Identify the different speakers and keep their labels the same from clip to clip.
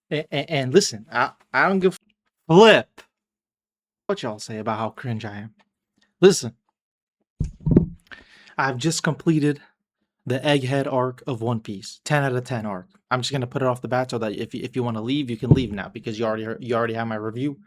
Speaker 1: And listen, I don't give a flip what y'all say about how cringe I am. Listen, I've just completed the Egghead arc of One Piece. 10 out of 10 arc. I'm just gonna put it off the bat so that if you want to leave, you can leave now because you already have my review.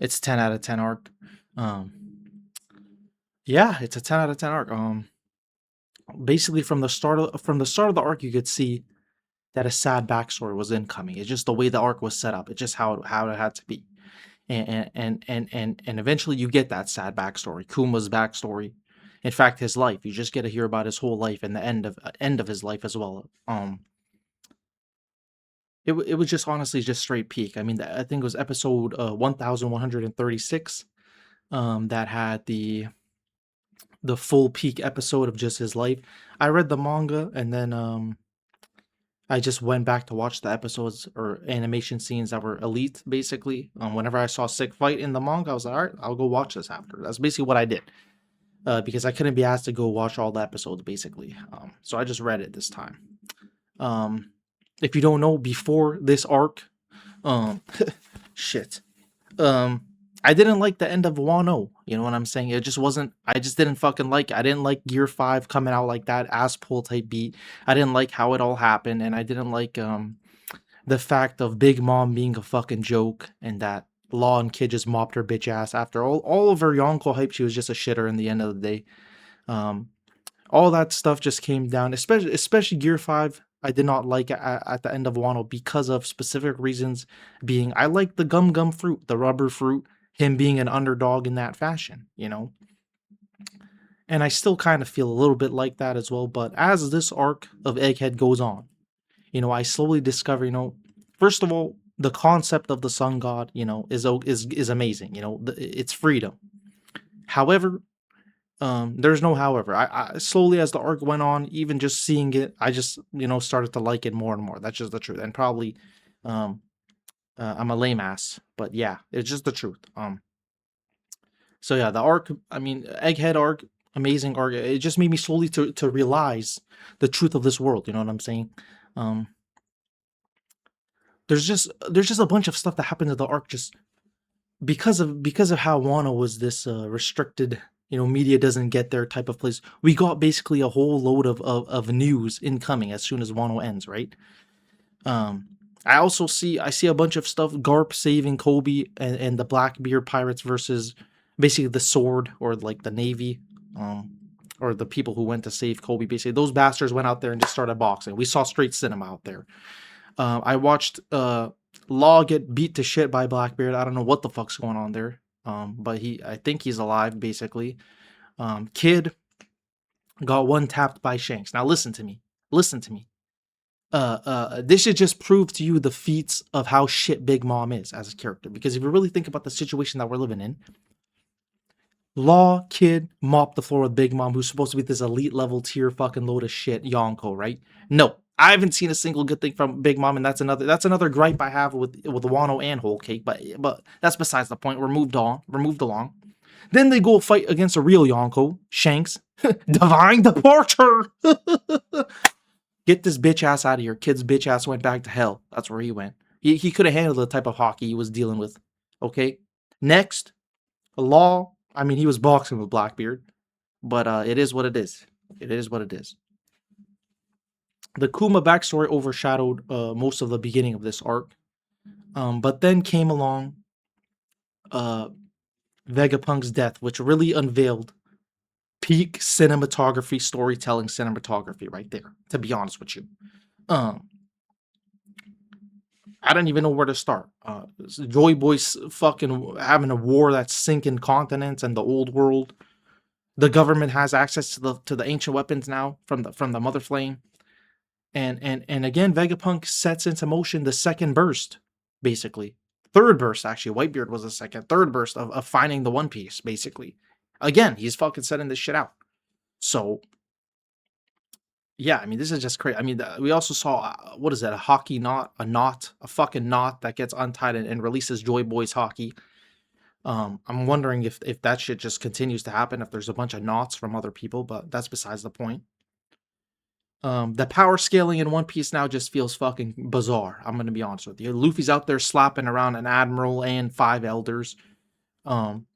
Speaker 1: It's 10 out of 10 arc. Um, yeah, it's a 10 out of 10 arc. Basically from the start of the arc, you could see that a sad backstory was incoming. It's just the way the arc was set up. It's just how it had to be. And eventually you get that sad backstory, Kuma's backstory. In fact, his life. You just get to hear about his whole life and the end of his life as well. It was just honestly just straight peak. I mean, I think it was episode 1136 that had the full peak episode of just his life. I read the manga and then I just went back to watch the episodes or animation scenes that were elite, basically. Whenever I saw sick fight in the manga, I was like, all right, I'll go watch this after. That's basically what I did. Because I couldn't be asked to go watch all the episodes, basically. So I just read it this time. Um, if you don't know, before this arc, um, shit. Um, I didn't like the end of Wano. You know what I'm saying? It just wasn't. I just didn't fucking like it. I didn't like Gear 5 coming out like that ass pull type beat. I didn't like how it all happened, and I didn't like the fact of Big Mom being a fucking joke, and that Law and Kid just mopped her bitch ass after all of her Yonko hype. She was just a shitter in the end of the day. Um, all that stuff just came down, especially Gear 5. I did not like at the end of Wano because of specific reasons. Being I like the gum fruit, the rubber fruit, him being an underdog in that fashion, you know. And I still kind of feel a little bit like that as well. But as this arc of Egghead goes on, I slowly discover, first of all, the concept of the sun god, is amazing. It's freedom. However, there's no however. I slowly as the arc went on, even just seeing it, I just started to like it more and more. That's just the truth. And probably, um, I'm a lame ass, but yeah, it's just the truth. So yeah, the arc. I mean, Egghead arc, amazing arc. It just made me slowly to realize the truth of this world. You know what I'm saying? Um, there's just a bunch of stuff that happened to the arc just because of how Wano was this restricted, media doesn't get there type of place. We got basically a whole load of news incoming as soon as Wano ends, right? Um, I see a bunch of stuff. Garp saving Kobe and the Blackbeard pirates versus basically the Sword or like the Navy, um, or the people who went to save Kobe. Basically, those bastards went out there and just started boxing. We saw straight cinema out there. I watched Law get beat to shit by Blackbeard. I don't know what the fuck's going on there. But I think he's alive basically. Kid got one tapped by Shanks. Now listen to me. Listen to me. This should just prove to you the feats of how shit Big Mom is as a character. Because if you really think about the situation that we're living in, Law Kid mopped the floor with Big Mom, who's supposed to be this elite level tier fucking load of shit, Yonko, right? No, I haven't seen a single good thing from Big Mom, and that's another gripe I have with Wano and Whole Cake. But that's besides the point. We're moved on. We're moved along. Then they go fight against a real Yonko, Shanks. Divine departure. Get this bitch ass out of here. Kid's bitch ass went back to hell. That's where he went. He could have handled the type of hockey he was dealing with. Okay. Next, Law. I mean, he was boxing with Blackbeard, but it is what it is. It is what it is. The Kuma backstory overshadowed most of the beginning of this arc. But then came along uh, Vegapunk's death, which really unveiled peak cinematography, storytelling cinematography right there, to be honest with you. Um, I don't even know where to start. Joy Boy's fucking having a war that's sinking continents and the old world. The government has access to the ancient weapons now from the Mother Flame. And again, Vegapunk sets into motion the second burst, basically. Third burst, actually. Whitebeard was the second. Third burst of finding the One Piece, basically. Again, he's fucking setting this shit out. So, yeah, I mean, this is just crazy. I mean, we also saw, what is that, a hockey knot? A fucking knot that gets untied and releases Joy Boy's hockey. I'm wondering if that shit just continues to happen, if there's a bunch of knots from other people, but that's besides the point. The power scaling in One Piece now just feels fucking bizarre. I'm gonna be honest with you. Luffy's out there slapping around an admiral and 5 elders. Um,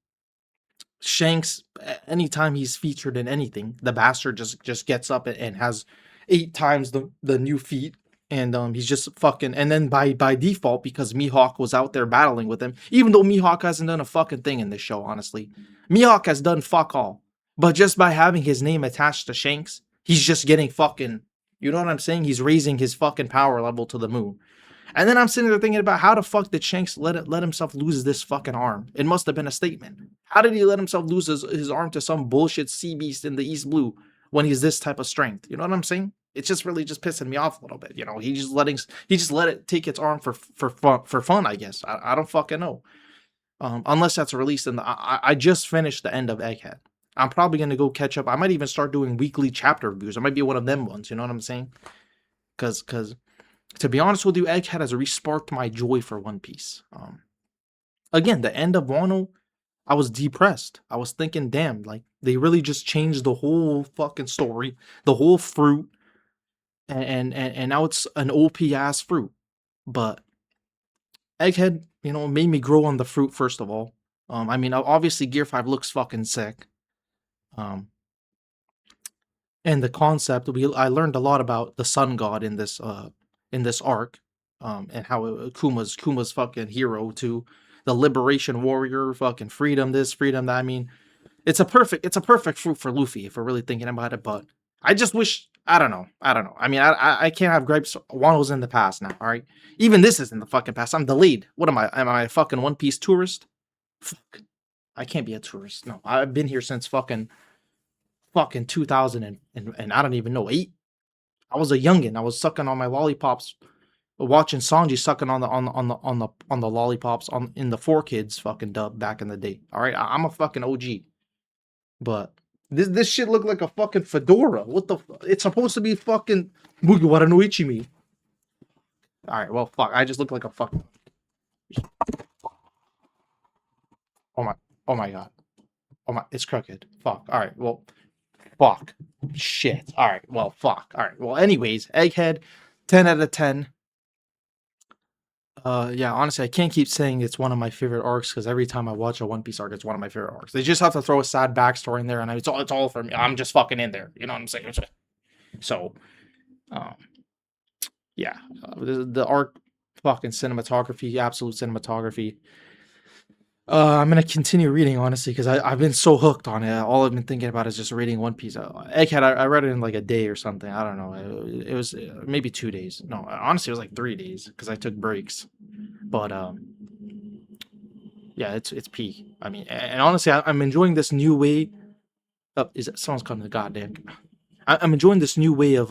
Speaker 1: Shanks, anytime he's featured in anything, the bastard just gets up and has 8 times the new feat, and he's just fucking. And then by default, because Mihawk was out there battling with him, even though Mihawk hasn't done a fucking thing in this show, honestly, Mihawk has done fuck all. But just by having his name attached to Shanks, he's just getting fucking. You know what I'm saying? He's raising his fucking power level to the moon. And then I'm sitting there thinking about how the fuck did Shanks let himself lose this fucking arm? It must have been a statement. How did he let himself lose his arm to some bullshit sea beast in the East Blue when he's this type of strength? You know what I'm saying? It's just really just pissing me off a little bit. You know, he just let it take its arm for fun. I guess I don't fucking know. Unless that's released in the I just finished the end of Egghead. I'm probably gonna go catch up. I might even start doing weekly chapter reviews. I might be one of them ones. You know what I'm saying? Because to be honest with you, Egghead has resparked my joy for One Piece. Again, the end of Wano, I was depressed. I was thinking, damn, like they really just changed the whole fucking story, the whole fruit, and now it's an OP ass fruit. But Egghead, you know, made me grow on the fruit first of all. I mean, obviously Gear 5 looks fucking sick. Um, and the concept I learned a lot about the sun god in this arc, and how Kuma's fucking hero to the liberation warrior, fucking freedom this, freedom that. I mean, it's a perfect fruit for Luffy if we're really thinking about it. But I just wish I don't know. I mean, I can't have gripes. Wano's in the past now. All right, even this is in the fucking past. I'm delayed. What am I? Am I a fucking One Piece tourist? Fuck. I can't be a tourist. No, I've been here since fucking 2000 and I don't even know 8. I was a youngin. I was sucking on my lollipops, watching Sanji sucking on the lollipops on in the 4 Kids fucking dub back in the day. All right, I'm a fucking OG, but this shit looked like a fucking fedora. What the? It's supposed to be fucking Mugiwara no Ichimi. All right, well fuck. I just look like a fucking. Oh my. Oh my god. Oh my. It's crooked. Fuck. All right. Well. Fuck. Shit. All right. Well. Fuck. All right. Well. Anyways, Egghead, 10 out of 10. Yeah, honestly, I can't keep saying it's one of my favorite arcs because every time I watch a One Piece arc, it's one of my favorite arcs. They just have to throw a sad backstory in there, and it's all for me. I'm just fucking in there. You know what I'm saying? So, um, yeah, the arc, fucking cinematography, absolute cinematography. I'm gonna continue reading honestly because I've been so hooked on it. All I've been thinking about is just reading One Piece. Egghead, I read it in like a day or something. I don't know. It was maybe 2 days. No, honestly, it was like 3 days because I took breaks. But yeah, it's peak. I mean, and honestly, I'm enjoying this new way. Is it someone's coming? The goddamn. I'm enjoying this new way of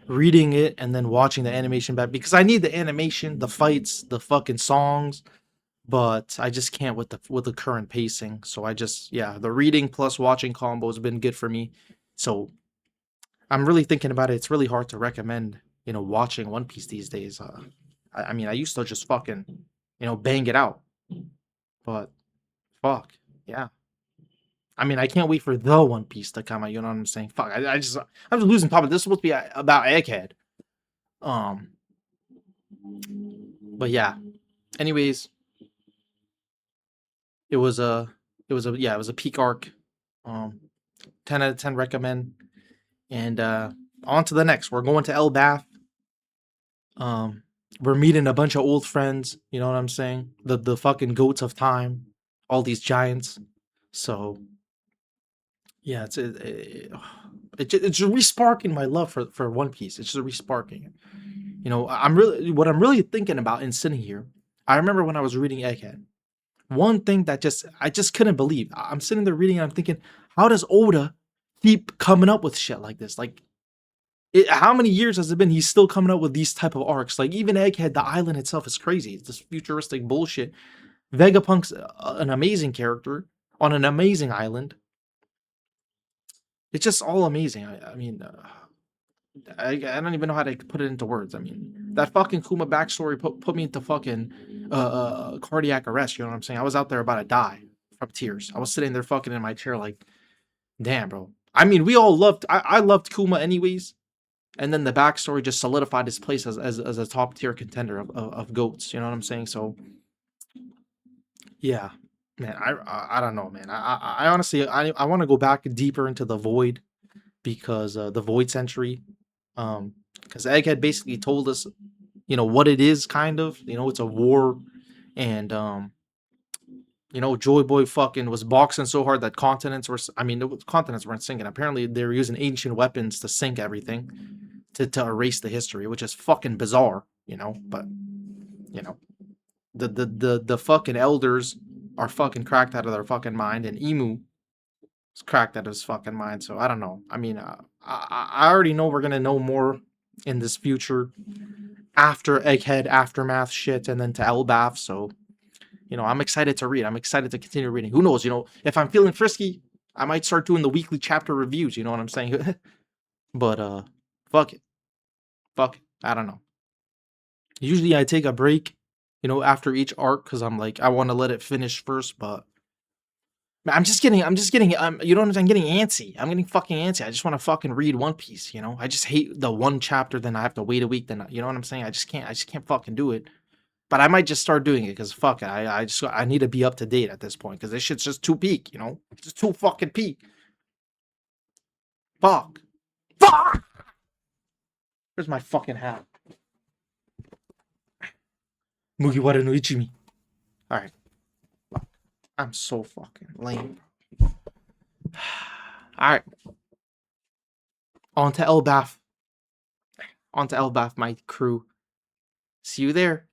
Speaker 1: reading it and then watching the animation back because I need the animation, the fights, the fucking songs, but I just can't with the current pacing. So I just yeah, the reading plus watching combo has been good for me. So I'm really thinking about it. It's really hard to recommend, you know, watching One Piece these days. I mean, I used to just fucking, you know, bang it out, but fuck, yeah. I mean, I can't wait for the One Piece to come out. You know what I'm saying? Fuck, I'm just losing topic. This is supposed to be about Egghead. Um, but yeah. Anyways, it was a, it was a peak arc. Um, 10 out of 10 recommend. And on to the next. We're going to Elbath. Um, we're meeting a bunch of old friends. You know what I'm saying? The fucking goats of time. All these giants. So yeah, it's just resparking my love for One Piece. It's just resparking it. You know, I'm really thinking about in sitting here. I remember when I was reading Egghead. One thing that I just couldn't believe. I'm sitting there reading and I'm thinking, how does Oda keep coming up with shit like this? Like, how many years has it been? He's still coming up with these type of arcs. Like even Egghead, the island itself is crazy. It's this futuristic bullshit. Vegapunk's an amazing character on an amazing island. It's just all amazing. I mean, I don't even know how to put it into words. I mean, that fucking Kuma backstory put me into fucking cardiac arrest. You know what I'm saying? I was out there about to die from tears. I was sitting there fucking in my chair like, damn, bro. I mean, we all loved. I loved Kuma anyways, and then the backstory just solidified his place as a top tier contender of goats. You know what I'm saying? So yeah, man. I don't know, man. I honestly I want to go back deeper into the void because the void century, because Egghead basically told us, what it is, kind of. It's a war, and Joy Boy fucking was boxing so hard that continents were. I mean, the continents weren't sinking. Apparently, they were using ancient weapons to sink everything to erase the history, which is fucking bizarre. But you know, the fucking elders are fucking cracked out of their fucking mind, and Emu is cracked out of his fucking mind. So I don't know. I mean, I already know we're gonna know more in this future after Egghead aftermath shit, and then to Elbaf. So I'm excited to read. I'm excited to continue reading. Who knows? If I'm feeling frisky, I might start doing the weekly chapter reviews. You know what I'm saying? But fuck it, fuck it. I don't know. Usually I take a break, after each arc because I'm like I want to let it finish first. But I'm just getting, you know what I'm saying? I'm getting antsy. I'm getting fucking antsy. I just want to fucking read One Piece. I just hate the one chapter. Then I have to wait a week. Then you know what I'm saying? I just can't fucking do it. But I might just start doing it because fuck it. I need to be up to date at this point because this shit's just too peak. It's just too fucking peak. Fuck. Fuck. Where's my fucking hat? Mugiwara no Ichimi. All right. I'm so fucking lame. All right. On to Elbaf. On to Elbaf, my crew. See you there.